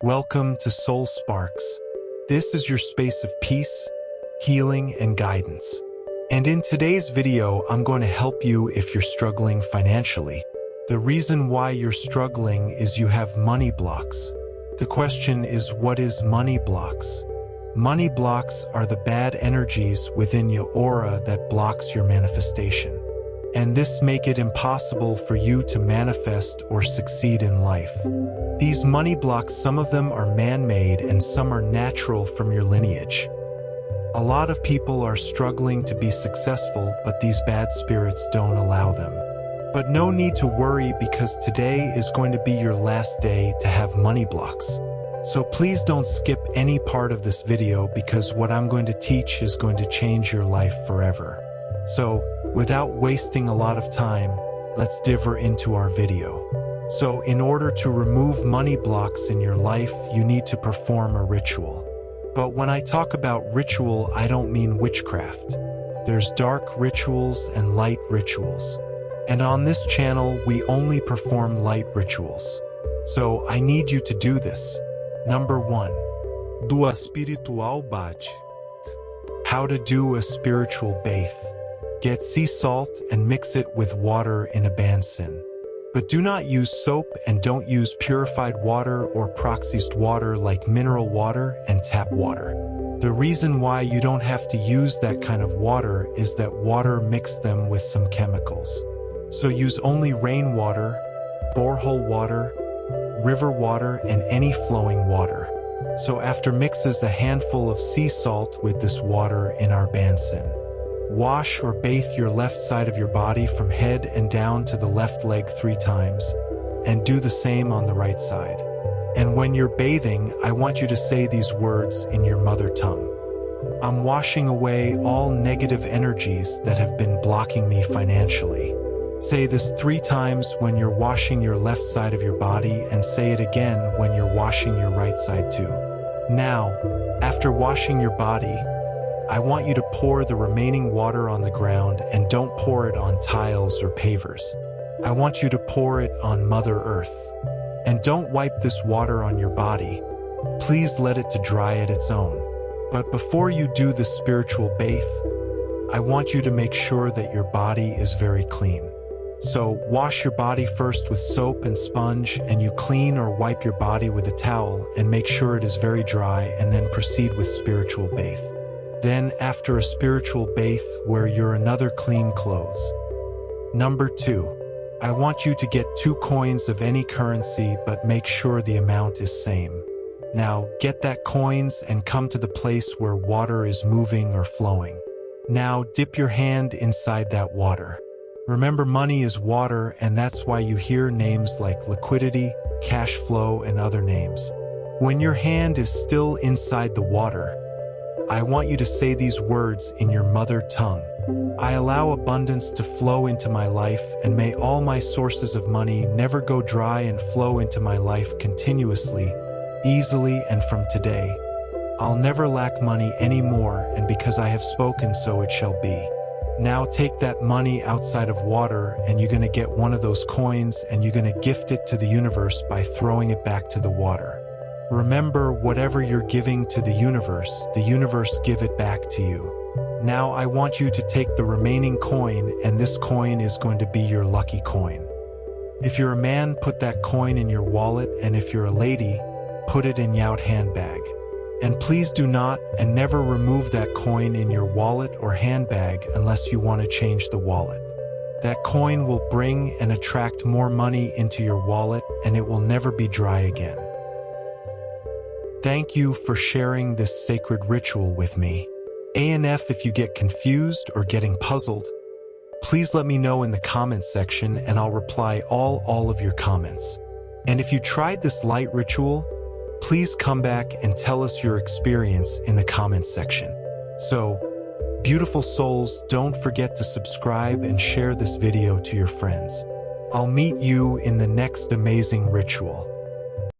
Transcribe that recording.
Welcome to Soul Sparks. This is your space of peace, healing, and guidance. And in today's video, I'm going to help you if you're struggling financially. The reason why you're struggling is you have money blocks. The question is, what is money blocks? Money blocks are the bad energies within your aura that blocks your manifestation. And this make it impossible for you to manifest or succeed in life. These money blocks, some of them are man-made and some are natural from your lineage. A lot of people are struggling to be successful, but these bad spirits don't allow them. But no need to worry, because today is going to be your last day to have money blocks. So please don't skip any part of this video, because what I'm going to teach is going to change your life forever. So, without wasting a lot of time, let's dive into our video. So, in order to remove money blocks in your life, you need to perform a ritual. But when I talk about ritual, I don't mean witchcraft. There's dark rituals and light rituals. And on this channel, we only perform light rituals. So, I need you to do this. Number 1. Do a spiritual bath. How to do a spiritual bath. Get sea salt and mix it with water in a basin. But do not use soap, and don't use purified water or proxized water like mineral water and tap water. The reason why you don't have to use that kind of water is that water mixed them with some chemicals. So use only rainwater, borehole water, river water, and any flowing water. So after mixes a handful of sea salt with this water in our basin. Wash or bathe your left side of your body from head and down to the left leg 3 times, and do the same on the right side. And when you're bathing, I want you to say these words in your mother tongue. I'm washing away all negative energies that have been blocking me financially. Say this 3 times when you're washing your left side of your body, and say it again when you're washing your right side too. Now, after washing your body, I want you to pour the remaining water on the ground, and don't pour it on tiles or pavers. I want you to pour it on Mother Earth. And don't wipe this water on your body. Please let it to dry at its own. But before you do the spiritual bath, I want you to make sure that your body is very clean. So wash your body first with soap and sponge, and you clean or wipe your body with a towel and make sure it is very dry, and then proceed with spiritual bath. Then, after a spiritual bath, wear your another clean clothes. Number 2. I want you to get 2 coins of any currency, but make sure the amount is same. Now, get that coins and come to the place where water is moving or flowing. Now, dip your hand inside that water. Remember, money is water, and that's why you hear names like liquidity, cash flow, and other names. When your hand is still inside the water, I want you to say these words in your mother tongue. I allow abundance to flow into my life, and may all my sources of money never go dry and flow into my life continuously, easily, and from today. I'll never lack money anymore, and because I have spoken, so it shall be. Now take that money outside of water, and you're going to get one of those coins, and you're going to gift it to the universe by throwing it back to the water. Remember, whatever you're giving to the universe give it back to you. Now I want you to take the remaining coin, and this coin is going to be your lucky coin. If you're a man, put that coin in your wallet, and if you're a lady, put it in your handbag. And please do not and never remove that coin in your wallet or handbag unless you want to change the wallet. That coin will bring and attract more money into your wallet, and it will never be dry again. Thank you for sharing this sacred ritual with me. ANF, if you get confused or getting puzzled, please let me know in the comments section, and I'll reply all of your comments. And if you tried this light ritual, please come back and tell us your experience in the comments section. So, beautiful souls, don't forget to subscribe and share this video to your friends. I'll meet you in the next amazing ritual.